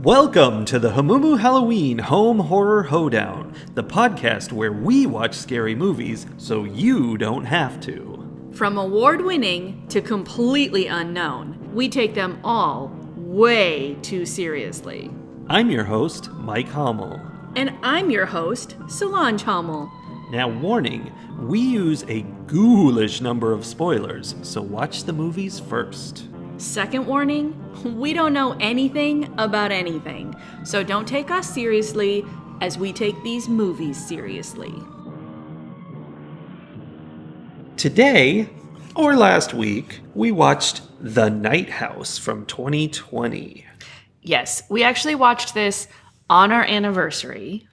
Welcome to the Hamumu Halloween Home Horror Hoedown, the podcast where we watch scary movies so you don't have to. From award-winning to completely unknown, we take them all way too seriously. I'm your host, Mike Hummel. And I'm your host, Solange Hummel. Now, warning, we use a ghoulish number of spoilers, so watch the movies first. Second warning, we don't know anything about anything, so don't take us seriously as we take these movies seriously. Today, or last week, we watched The Night House from 2020. Yes, we actually watched this on our anniversary.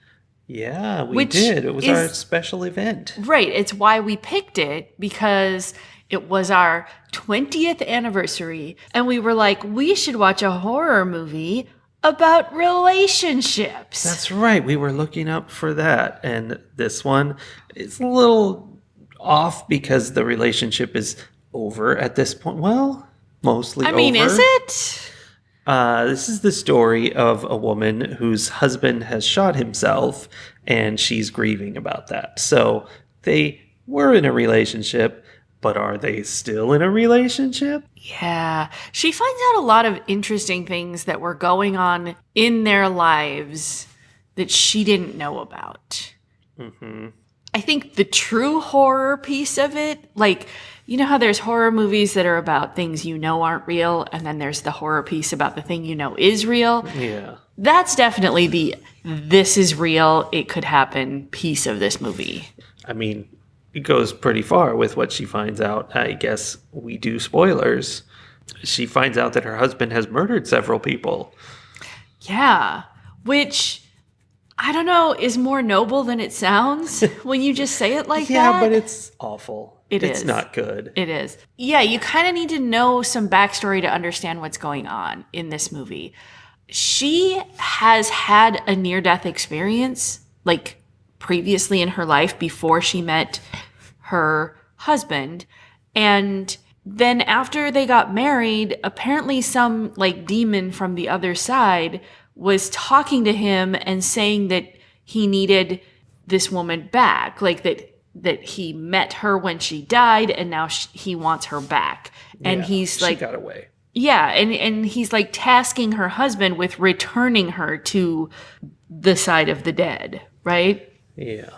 Yeah, we did. It was our special event. Right, it's why we picked it, because it was our 20th anniversary, and we were like, we should watch a horror movie about relationships. That's right. We were looking up for that. And this one is a little off because the relationship is over at this point. Well, mostly over. Is it? This is the story of a woman whose husband has shot himself, and she's grieving about that. So they were in a relationship, but are they still in a relationship? Yeah. She finds out a lot of interesting things that were going on in their lives that she didn't know about. Mm-hmm. I think the true horror piece of it, like, you know how there's horror movies that are about things you know aren't real, and then there's the horror piece about the thing you know is real? Yeah. That's definitely the this is real, it could happen piece of this movie. I mean, it goes pretty far with what she finds out. I guess we do spoilers. She finds out that her husband has murdered several people. Yeah, which, I don't know, is more noble than it sounds when you just say it like that. Yeah, but it's awful. It's not good. It is. Yeah, you kind of need to know some backstory to understand what's going on in this movie. She has had a near-death experience, like, previously in her life before she met her husband. And then after they got married, apparently some like demon from the other side was talking to him and saying that he needed this woman back, like that he met her when she died and now he wants her back. And he's like, she got away. Yeah, and he's like tasking her husband with returning her to the side of the dead, right? Yeah.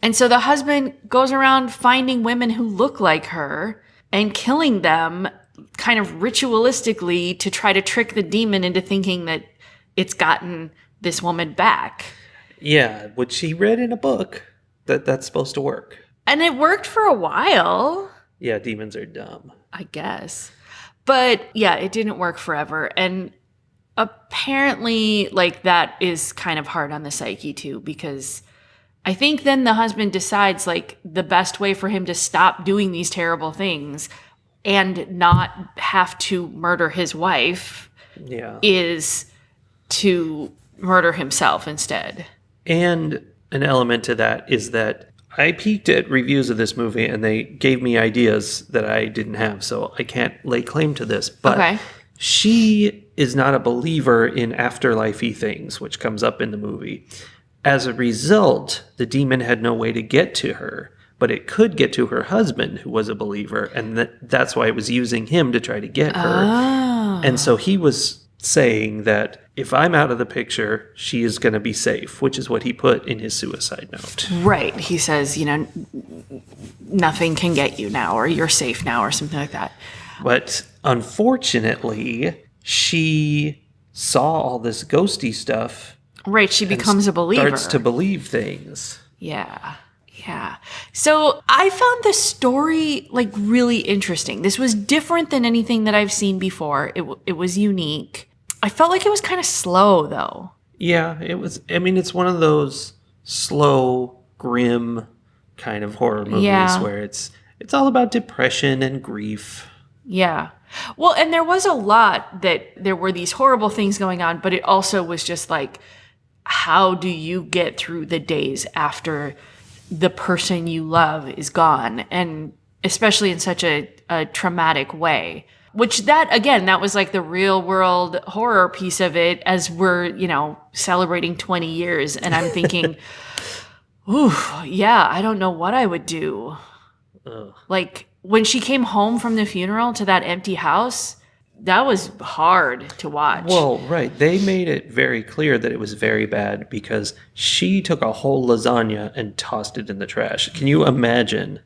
And so the husband goes around finding women who look like her and killing them kind of ritualistically to try to trick the demon into thinking that it's gotten this woman back. Yeah, which he read in a book that's supposed to work. And it worked for a while. Yeah, demons are dumb, I guess. But yeah, it didn't work forever. And apparently, like, that is kind of hard on the psyche too, because I think then the husband decides, like, the best way for him to stop doing these terrible things and not have to murder his wife is to murder himself instead. And an element to that is that I peeked at reviews of this movie and they gave me ideas that I didn't have, so I can't lay claim to this. But she is not a believer in afterlife-y things, which comes up in the movie. As a result, the demon had no way to get to her, but it could get to her husband, who was a believer, and that's why it was using him to try to get her. Oh. And so he was saying that if I'm out of the picture, she is going to be safe, which is what he put in his suicide note. Right. He says, nothing can get you now, or you're safe now, or something like that. But unfortunately, she saw all this ghosty stuff. Right, she becomes a believer. Starts to believe things. Yeah. So I found this story, like, really interesting. This was different than anything that I've seen before. It was unique. I felt like it was kind of slow, though. Yeah, it was. I mean, it's one of those slow, grim kind of horror movies where it's all about depression and grief. Yeah. Well, and there was a lot that there were these horrible things going on, but it also was just like, how do you get through the days after the person you love is gone? And especially in such a traumatic way. Which that was like the real world horror piece of it as we're, celebrating 20 years. And I'm thinking, ooh, yeah, I don't know what I would do. Ugh. Like when she came home from the funeral to that empty house, that was hard to watch. Well, right. They made it very clear that it was very bad because she took a whole lasagna and tossed it in the trash. Can you imagine?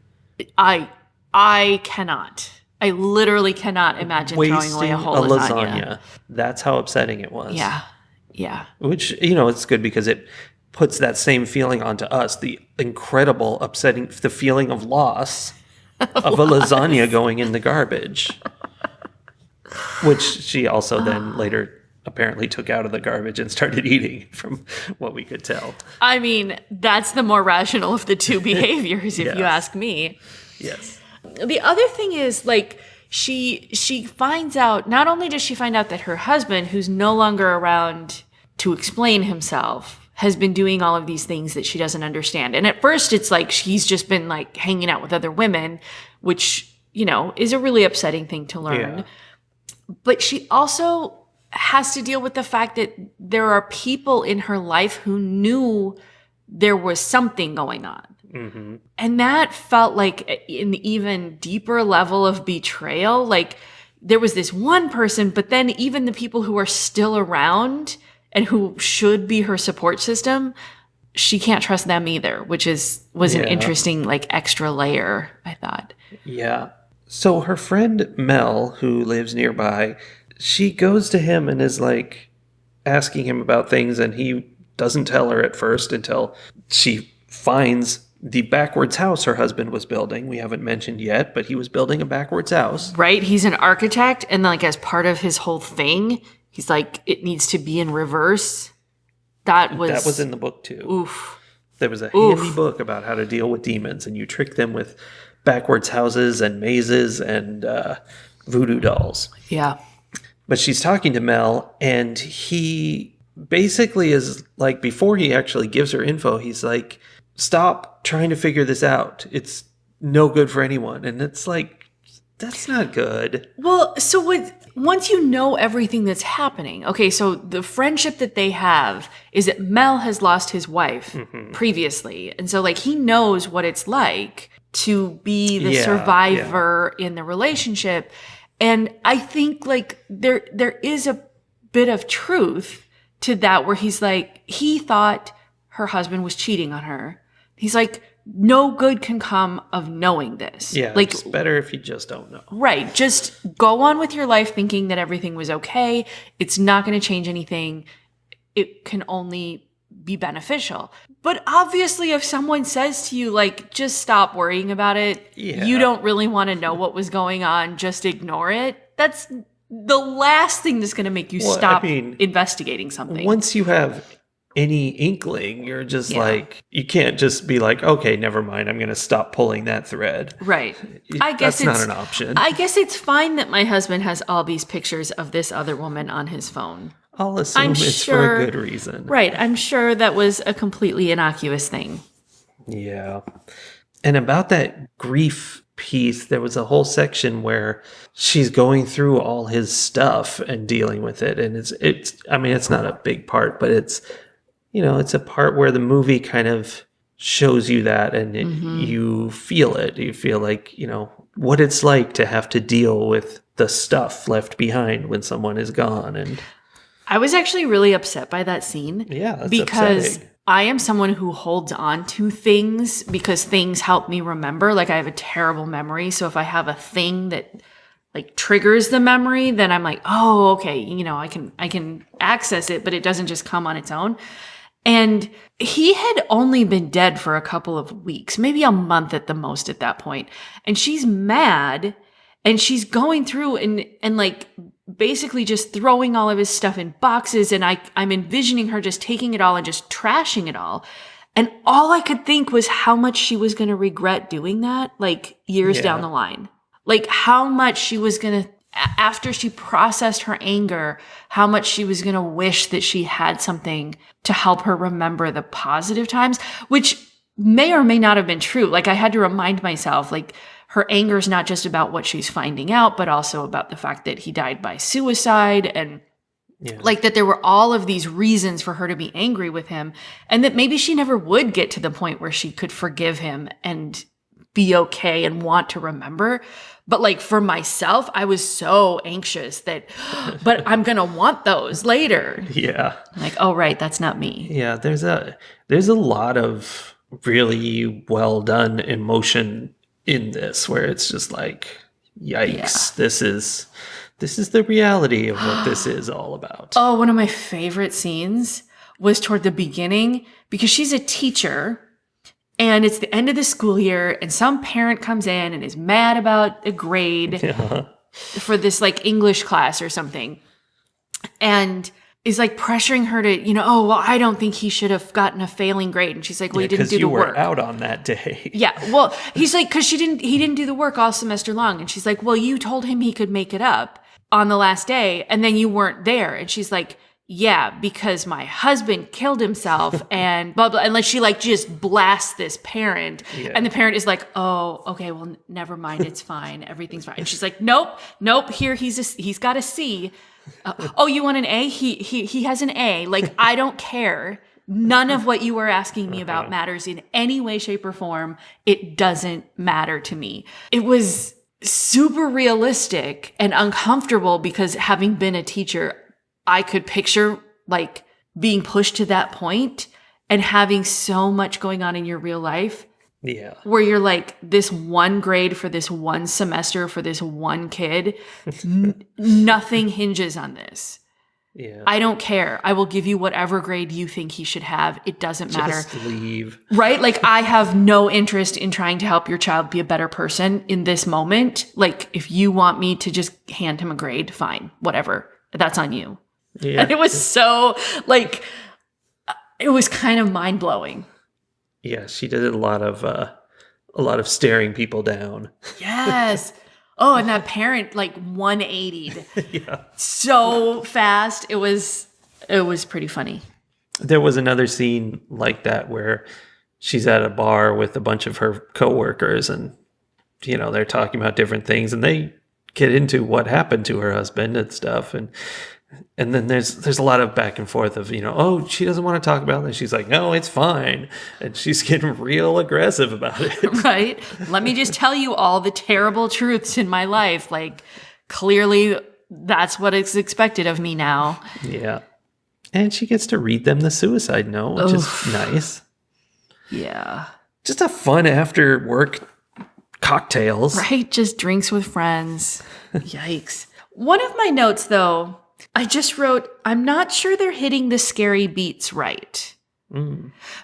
I cannot. I literally cannot imagine throwing away a whole lasagna. That's how upsetting it was. Yeah. Yeah. Which, it's good because it puts that same feeling onto us, the incredible upsetting, the feeling of loss of a lasagna going in the garbage. Which she also then later apparently took out of the garbage and started eating, from what we could tell. I mean, that's the more rational of the two behaviors, if you ask me. Yes. The other thing is, like, she finds out, not only does she find out that her husband, who's no longer around to explain himself, has been doing all of these things that she doesn't understand. And at first it's like he's just been like hanging out with other women, which, is a really upsetting thing to learn. Yeah. But she also has to deal with the fact that there are people in her life who knew there was something going on. Mm-hmm. And that felt like an even deeper level of betrayal. Like there was this one person, but then even the people who are still around and who should be her support system, she can't trust them either, which was an interesting, like, extra layer, I thought. Yeah. So her friend Mel, who lives nearby, she goes to him and is like asking him about things, and he doesn't tell her at first until she finds the backwards house her husband was building. We haven't mentioned yet, but he was building a backwards house. Right. He's an architect, and like as part of his whole thing, he's like, it needs to be in reverse. That was in the book too. Oof. There was a handy book about how to deal with demons, and you trick them with backwards houses and mazes and voodoo dolls. Yeah. But she's talking to Mel, and he basically is like, before he actually gives her info, he's like, stop trying to figure this out. It's no good for anyone. And it's like, that's not good. Well, so once you know everything that's happening, okay, so the friendship that they have is that Mel has lost his wife previously. And so like he knows what it's like to be the survivor in the relationship. And I think like there is a bit of truth to that, where he's like, he thought her husband was cheating on her. He's like, no good can come of knowing this. Yeah, like, it's better if you just don't know. Right. Just go on with your life thinking that everything was okay. It's not going to change anything. It can only be beneficial. But obviously, if someone says to you, like, just stop worrying about it, you don't really want to know what was going on, just ignore it. That's the last thing that's going to make you stop investigating something. Once you have any inkling, you're just like, you can't just be like, okay, never mind, I'm going to stop pulling that thread. Right. That's not an option. I guess it's fine that my husband has all these pictures of this other woman on his phone. I'll assume it's for a good reason. Right. I'm sure that was a completely innocuous thing. Yeah. And about that grief piece, there was a whole section where she's going through all his stuff and dealing with it. And it's not a big part, but it's a part where the movie kind of shows you that, and you feel it. You feel like, what it's like to have to deal with the stuff left behind when someone is gone. And I was actually really upset by that scene. Yeah, that's because upsetting. I am someone who holds on to things because things help me remember. Like, I have a terrible memory. So if I have a thing that like triggers the memory, then I'm like, oh, okay, I can access it, but it doesn't just come on its own. And he had only been dead for a couple of weeks, maybe a month at the most at that point. And she's mad, and she's going through and like basically just throwing all of his stuff in boxes. And I'm envisioning her just taking it all and just trashing it all. And all I could think was how much she was going to regret doing that, like years down the line. Like how much she was going to, after she processed her anger, how much she was going to wish that she had something to help her remember the positive times, which may or may not have been true. Like I had to remind myself, like her anger is not just about what she's finding out, but also about the fact that he died by suicide, and like that there were all of these reasons for her to be angry with him, and that maybe she never would get to the point where she could forgive him and be okay and want to remember. But like for myself, I was so anxious that, but I'm going to want those later. Yeah. Like, oh, right. That's not me. Yeah. There's a lot of really well done emotion in this where it's just like, yikes, this is the reality of what this is all about. Oh, one of my favorite scenes was toward the beginning because she's a teacher. And it's the end of the school year, and some parent comes in and is mad about a grade for this like English class or something, and is like pressuring her to, oh, well, I don't think he should have gotten a failing grade. And she's like, well, he didn't do the work. Because you were out on that day. Yeah, well, he's like, because he didn't do the work all semester long. And she's like, well, you told him he could make it up on the last day, and then you weren't there. And she's like, yeah, because my husband killed himself and blah, blah. And like, she like just blasts this parent. Yeah. And the parent is like, oh, okay, well, never mind. It's fine. Everything's fine. And she's like, nope. Here, he's got a C. Oh, you want an A? He has an A. Like, I don't care. None of what you are asking me about matters in any way, shape, or form. It doesn't matter to me. It was super realistic and uncomfortable because having been a teacher, I could picture like being pushed to that point and having so much going on in your real life. Yeah. Where you're like, this one grade for this one semester for this one kid, nothing hinges on this. Yeah. I don't care. I will give you whatever grade you think he should have. It doesn't matter. Just leave. Right? Like, I have no interest in trying to help your child be a better person in this moment. Like, if you want me to just hand him a grade, fine, whatever. That's on you. Yeah. And it was so, like, it was kind of mind-blowing. Yeah, she did a lot of staring people down. Yes. Oh, and that parent, like, 180'd. Yeah. So fast. It was pretty funny. There was another scene like that where she's at a bar with a bunch of her coworkers and, they're talking about different things and they get into what happened to her husband and stuff. And then there's a lot of back and forth of, oh, she doesn't want to talk about it. And she's like, no, it's fine. And she's getting real aggressive about it. Right. Let me just tell you all the terrible truths in my life. Like, clearly that's what is expected of me now. Yeah. And she gets to read them the suicide note, which is nice. Yeah. Just a fun after work cocktails. Right. Just drinks with friends. Yikes. One of my notes, though, I just wrote, I'm not sure they're hitting the scary beats right.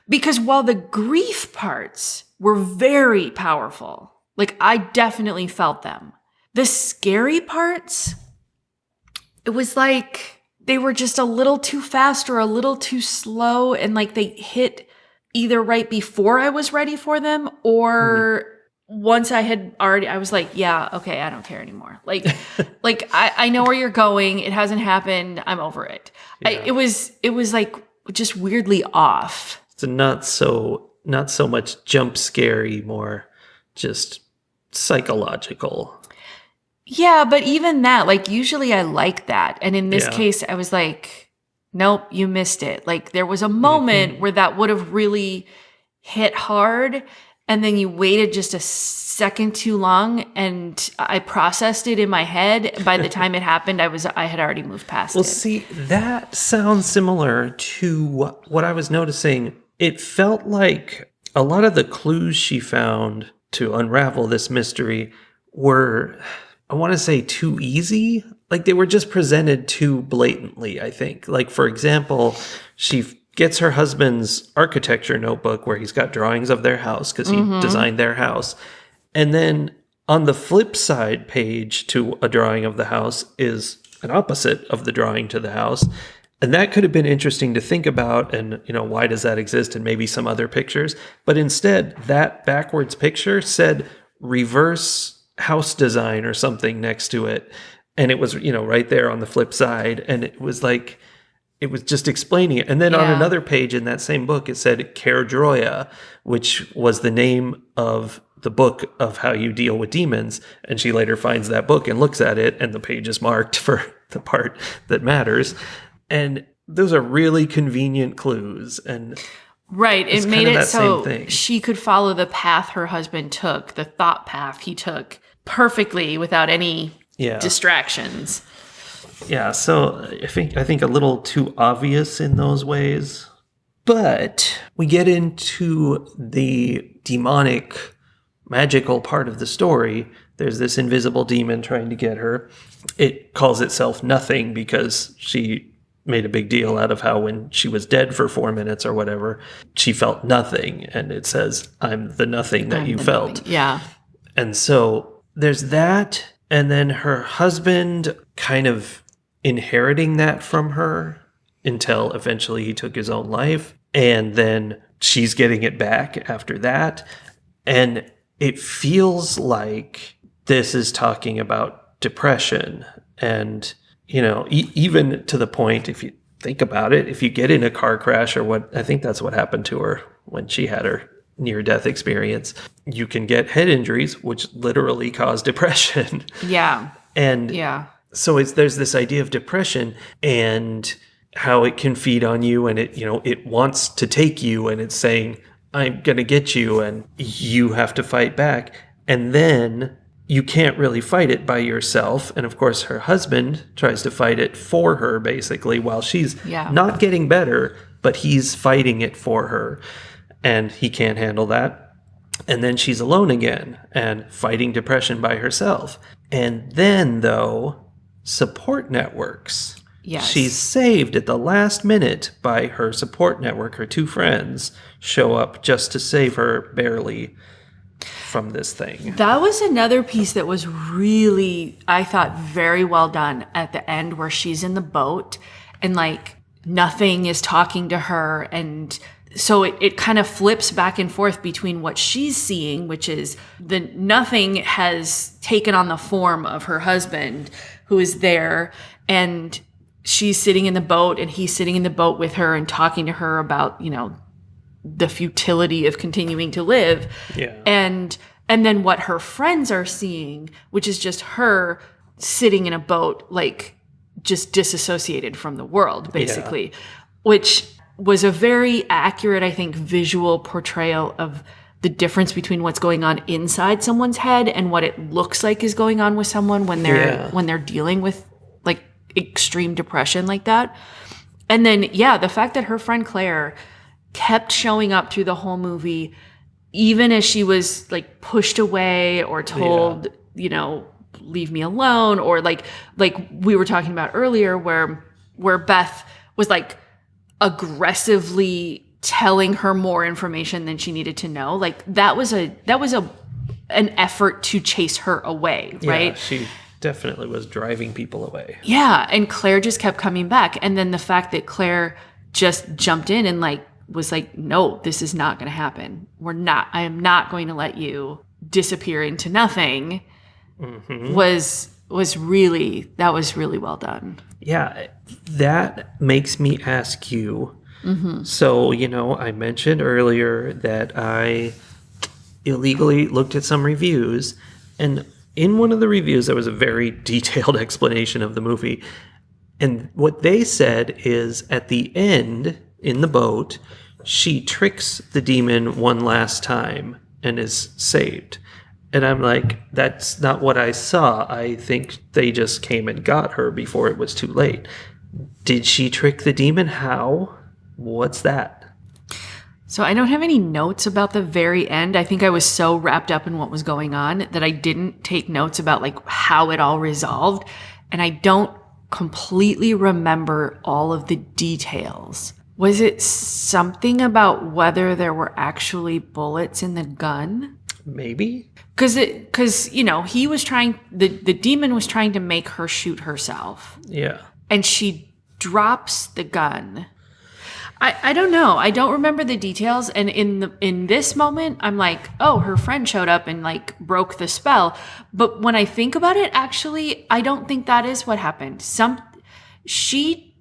Because while the grief parts were very powerful, like I definitely felt them, the scary parts, it was like they were just a little too fast or a little too slow. And like they hit either right before I was ready for them or once I was like, yeah, okay, I don't care anymore. Like, I know where you're going. It hasn't happened. I'm over it. Yeah. It was like just weirdly off. It's not so much jump scary, more just psychological. Yeah, but even that, like usually I like that. And in this case, I was like, nope, you missed it. Like there was a moment where that would have really hit hard. And then you waited just a second too long, and I processed it in my head. By the time it happened, I had already moved past it. Well, see, that sounds similar to what I was noticing. It felt like a lot of the clues she found to unravel this mystery were, I want to say, too easy. Like they were just presented too blatantly, I think. Like, for example, she gets her husband's architecture notebook where he's got drawings of their house because he designed their house. And then on the flip side page to a drawing of the house is an opposite of the drawing to the house. And that could have been interesting to think about. And, why does that exist? And maybe some other pictures. But instead, that backwards picture said reverse house design or something next to it. And it was, right there on the flip side. And it was like, it was just explaining it. And then on another page in that same book, it said Caerdroea, which was the name of the book of how you deal with demons. And she later finds that book and looks at it, and the page is marked for the part that matters. And those are really convenient clues. And right. It made it so she could follow the path her husband took, the thought path he took, perfectly without any distractions. Yeah, so I think a little too obvious in those ways. But we get into the demonic, magical part of the story. There's this invisible demon trying to get her. It calls itself Nothing because she made a big deal out of how when she was dead for 4 minutes or whatever, she felt nothing. And it says, I'm the nothing that you felt. Nothing. Yeah. And so there's that. And then her husband kind of inheriting that from her until eventually he took his own life. And then she's getting it back after that. And it feels like this is talking about depression. And, you know, even to the point, if you think about it, if you get in a car crash or what, I think that's what happened to her when she had her near-death experience, you can get head injuries, which literally cause depression. Yeah. And so there's this idea of depression and how it can feed on you, and it wants to take you, and it's saying, I'm going to get you, and you have to fight back. And then you can't really fight it by yourself. And of course, her husband tries to fight it for her, basically, while she's not getting better, but he's fighting it for her. And he can't handle that. And then she's alone again and fighting depression by herself. And then, though, support networks. Yes. She's saved at the last minute by her support network. Her two friends show up just to save her barely from this thing. That was another piece that was really, I thought, very well done at the end, where she's in the boat and like Nothing is talking to her. And so it kind of flips back and forth between what she's seeing, which is the Nothing has taken on the form of her husband who is there, and she's sitting in the boat and he's sitting in the boat with her and talking to her about, the futility of continuing to live. Yeah. And then what her friends are seeing, which is just her sitting in a boat, like just disassociated from the world, basically, which was a very accurate, I think, visual portrayal of the difference between what's going on inside someone's head and what it looks like is going on with someone when they're dealing with like extreme depression like that. And then, the fact that her friend Claire kept showing up through the whole movie, even as she was like pushed away or told, leave me alone, or like we were talking about earlier, where Beth was like aggressively telling her more information than she needed to know. Like that was an effort to chase her away, right? Yeah, she definitely was driving people away. Yeah, and Claire just kept coming back. And then the fact that Claire just jumped in and like was like, no, this is not going to happen. I am not going to let you disappear into nothing. Mm-hmm. was really well done. Yeah, that makes me ask you. Mm-hmm. So, I mentioned earlier that I illegally looked at some reviews, and in one of the reviews, there was a very detailed explanation of the movie. And what they said is at the end, in the boat, she tricks the demon one last time and is saved. And I'm like, that's not what I saw. I think they just came and got her before it was too late. Did she trick the demon? How? What's that? So I don't have any notes about the very end. I think I was so wrapped up in what was going on that I didn't take notes about like how it all resolved. And I don't completely remember all of the details. Was it something about whether there were actually bullets in the gun? Maybe. Because he was trying, the demon was trying to make her shoot herself. Yeah. And she drops the gun. I don't know. I don't remember the details. And in this moment, I'm like, oh, her friend showed up and like broke the spell. But when I think about it, actually, I don't think that is what happened. She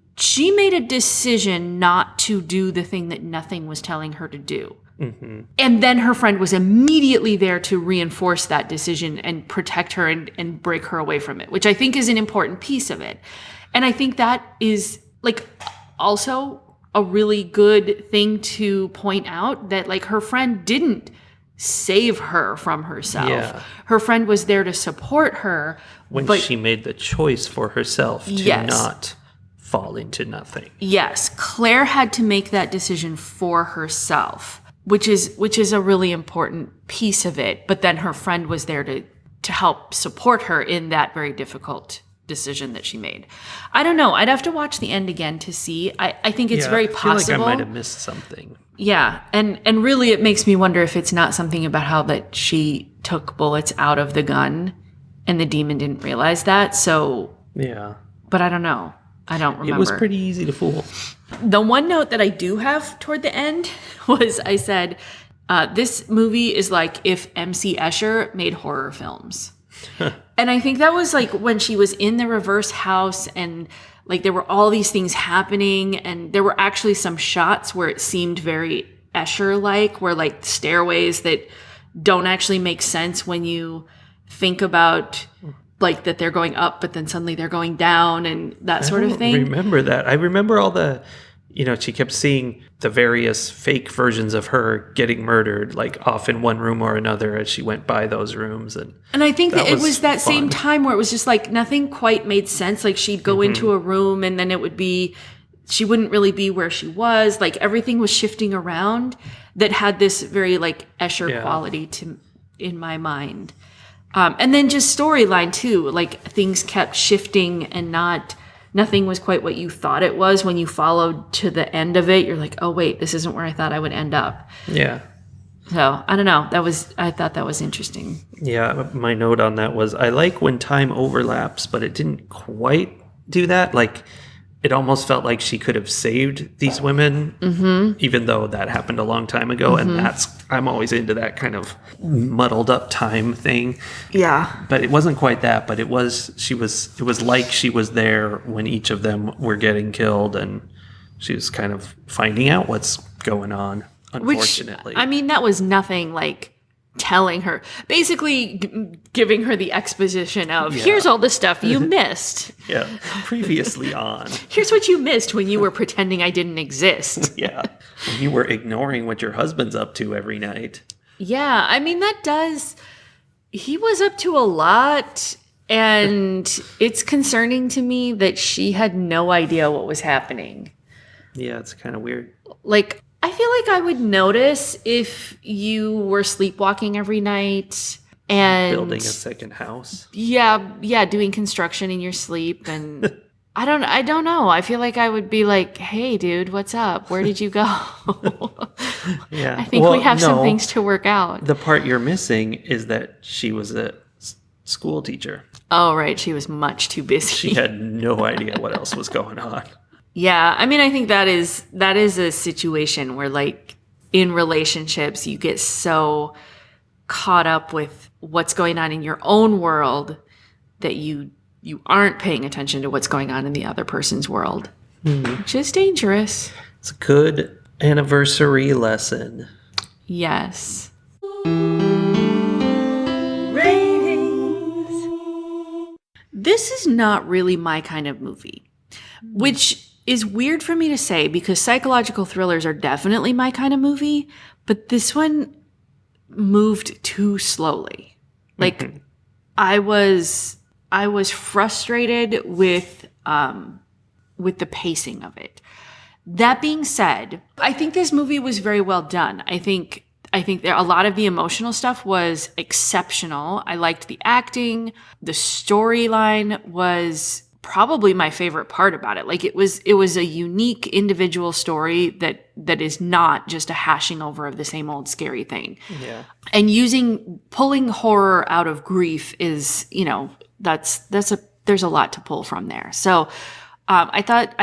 made a decision not to do the thing that Nothing was telling her to do. And then her friend was immediately there to reinforce that decision and protect her and break her away from it, which I think is an important piece of it. And I think that is like also a really good thing to point out, that like her friend didn't save her from herself. Yeah. Her friend was there to support her. When she made the choice for herself to not fall into nothing. Yes. Claire had to make that decision for herself, which is a really important piece of it. But then her friend was there to help support her in that very difficult decision that she made. I don't know. I'd have to watch the end again to see. I think it's very possible. I feel like I might have missed something. Yeah. And really it makes me wonder if it's not something about how that she took bullets out of the gun and the demon didn't realize that. So yeah. But I don't know. I don't remember. It was pretty easy to fool. The one note that I do have toward the end was I said, this movie is like if MC Escher made horror films. And I think that was like when she was in the reverse house and like there were all these things happening, and there were actually some shots where it seemed very Escher-like, where like stairways that don't actually make sense when you think about like that they're going up, but then suddenly they're going down and that sort of thing. I remember that. I remember all the, she kept seeing the various fake versions of her getting murdered, like off in one room or another as she went by those rooms. And I think that it was that same time where it was just like nothing quite made sense. Like she'd go into a room and then it would be, she wouldn't really be where she was. Like everything was shifting around that had this very like Escher quality in my mind. And then just storyline too, like things kept shifting and nothing was quite what you thought it was. When you followed to the end of it, you're like, oh wait, this isn't where I thought I would end up. Yeah. So I don't know. I thought that was interesting. Yeah. My note on that was, I like when time overlaps, but it didn't quite do that. Like it almost felt like she could have saved these women, even though that happened a long time ago. And I'm always into that kind of muddled up time thing. Yeah. But it wasn't quite that, but it was like she was there when each of them were getting killed, and she was kind of finding out what's going on, unfortunately. Which, I mean, that was nothing like telling her, basically giving her the exposition of here's all the stuff you missed. Yeah, previously on. Here's what you missed when you were pretending I didn't exist. Yeah, when you were ignoring what your husband's up to every night. Yeah, I mean, he was up to a lot, and it's concerning to me that she had no idea what was happening. Yeah, it's kind of weird. Like, I feel like I would notice if you were sleepwalking every night and building a second house. Yeah, doing construction in your sleep, and I don't know. I feel like I would be like, "Hey, dude, what's up? Where did you go?" Yeah, I think we have some things to work out. The part you're missing is that she was a school teacher. Oh, right. She was much too busy. She had no idea what else was going on. Yeah, I mean, I think that is a situation where, like, in relationships, you get so caught up with what's going on in your own world that you aren't paying attention to what's going on in the other person's world, which is dangerous. It's a good anniversary lesson. Yes. Ratings. This is not really my kind of movie, which is weird for me to say because psychological thrillers are definitely my kind of movie, but this one moved too slowly. Like I was frustrated with the pacing of it. That being said, I think this movie was very well done. I think a lot of the emotional stuff was exceptional. I liked the acting. The storyline was probably my favorite part about it. Like it was a unique individual story that is not just a hashing over of the same old scary thing. Yeah. And pulling horror out of grief is, there's a lot to pull from there. So I thought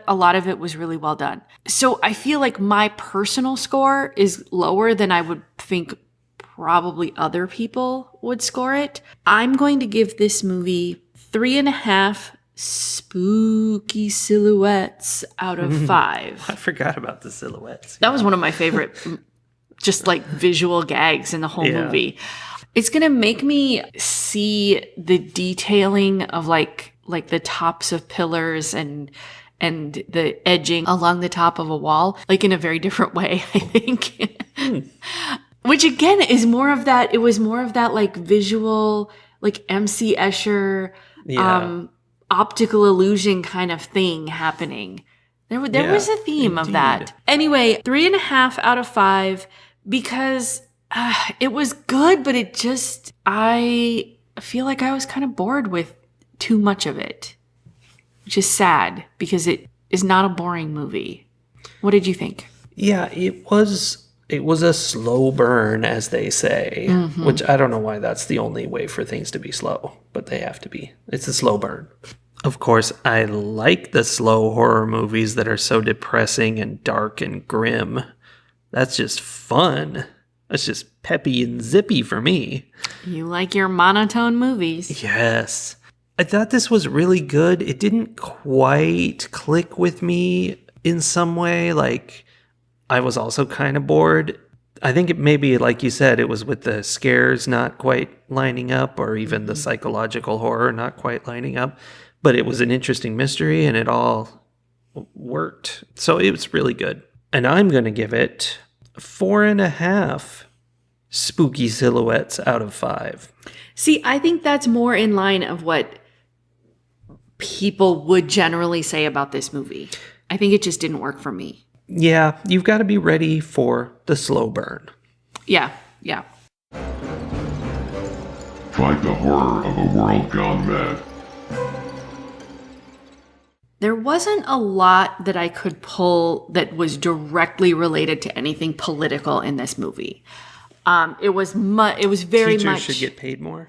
a lot of it was really well done. So I feel like my personal score is lower than I would think probably other people would score it. I'm going to give this movie 3.5 spooky silhouettes out of 5. I forgot about the silhouettes. That was one of my favorite just like visual gags in the whole movie. It's going to make me see the detailing of like the tops of pillars and the edging along the top of a wall, like in a very different way, I think. Which again is more of that. It was more of that like visual, like MC Escher, optical illusion kind of thing happening. There was a theme of that. Anyway, 3.5 out of 5 because it was good, but I feel like I was kind of bored with too much of it, which is sad because it is not a boring movie. What did you think? Yeah, it was a slow burn, as they say, which I don't know why that's the only way for things to be slow, but they have to be. It's a slow burn. Of course, I like the slow horror movies that are so depressing and dark and grim. That's just fun. That's just peppy and zippy for me. You like your monotone movies. Yes. I thought this was really good. It didn't quite click with me in some way. Like, I was also kind of bored. I think it maybe, like you said, it was with the scares not quite lining up or even the psychological horror not quite lining up. But it was an interesting mystery and it all worked. So it was really good. And I'm going to give it 4.5 spooky silhouettes out of 5. See, I think that's more in line of what people would generally say about this movie. I think it just didn't work for me. Yeah, you've got to be ready for the slow burn. Yeah. Fight the horror of a world gone mad. There wasn't a lot that I could pull that was directly related to anything political in this movie. It was very Teachers much. Teachers should get paid more.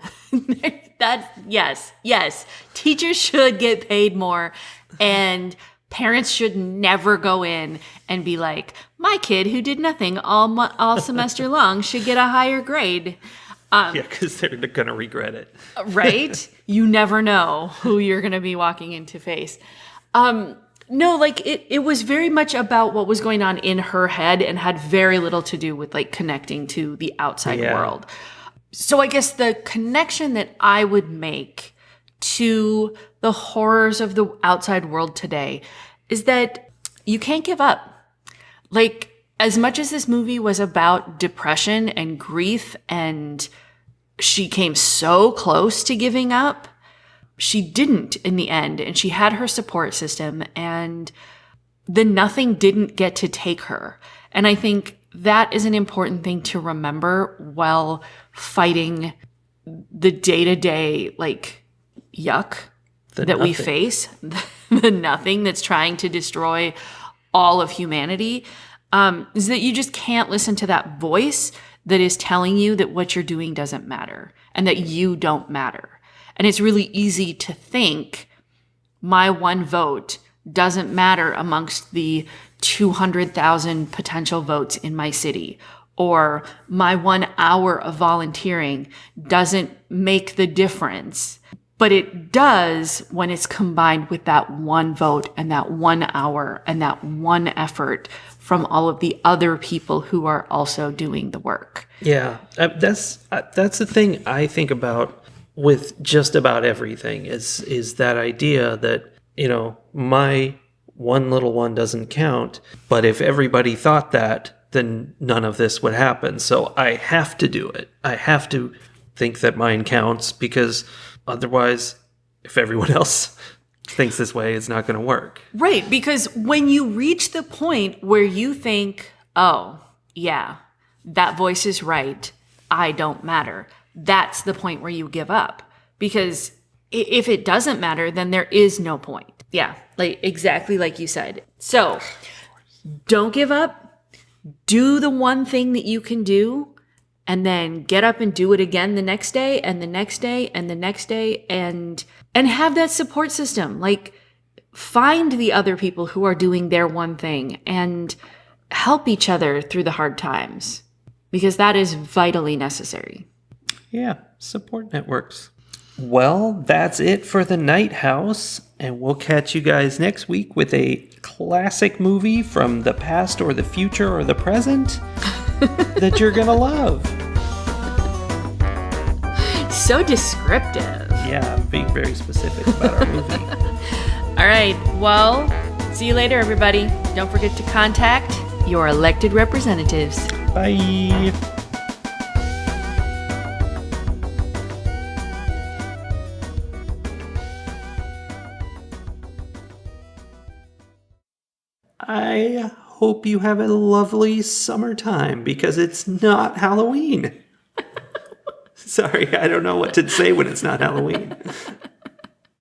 Yes. Teachers should get paid more, and parents should never go in and be like, my kid who did nothing all semester long should get a higher grade. Because they're going to regret it. Right? You never know who you're going to be walking into face. No, like it was very much about what was going on in her head and had very little to do with like connecting to the outside world. So I guess the connection that I would make to the horrors of the outside world today is that you can't give up. Like, as much as this movie was about depression and grief and she came so close to giving up, she didn't in the end, and she had her support system, and the nothing didn't get to take her. And I think that is an important thing to remember while fighting the day-to-day, like, yuck that we face, the nothing that's trying to destroy all of humanity, is that you just can't listen to that voice that is telling you that what you're doing doesn't matter and that you don't matter. And it's really easy to think my one vote doesn't matter amongst the 200,000 potential votes in my city, or my 1 hour of volunteering doesn't make the difference. But it does when it's combined with that one vote and that 1 hour and that one effort from all of the other people who are also doing the work. Yeah, that's the thing I think about with just about everything is that idea that, you know, my one little one doesn't count, but if everybody thought that, then none of this would happen. So I have to do it. I have to think that mine counts, because otherwise, if everyone else thinks this way, it's not going to work. Right, because when you reach the point where you think, oh, yeah, that voice is right, I don't matter, that's the point where you give up. Because if it doesn't matter, then there is no point. Yeah, like exactly like you said. So don't give up. Do the one thing that you can do, and then get up and do it again the next day and the next day and the next day, and have that support system. Like, find the other people who are doing their one thing and help each other through the hard times, because that is vitally necessary. Yeah, support networks. Well, that's it for the Night House, and we'll catch you guys next week with a classic movie from the past or the future or the present. that you're gonna love. So descriptive. Yeah, I'm being very specific about our movie. All right. Well, see you later, everybody. Don't forget to contact your elected representatives. Bye. I hope you have a lovely summertime because it's not Halloween. Sorry, I don't know what to say when it's not Halloween.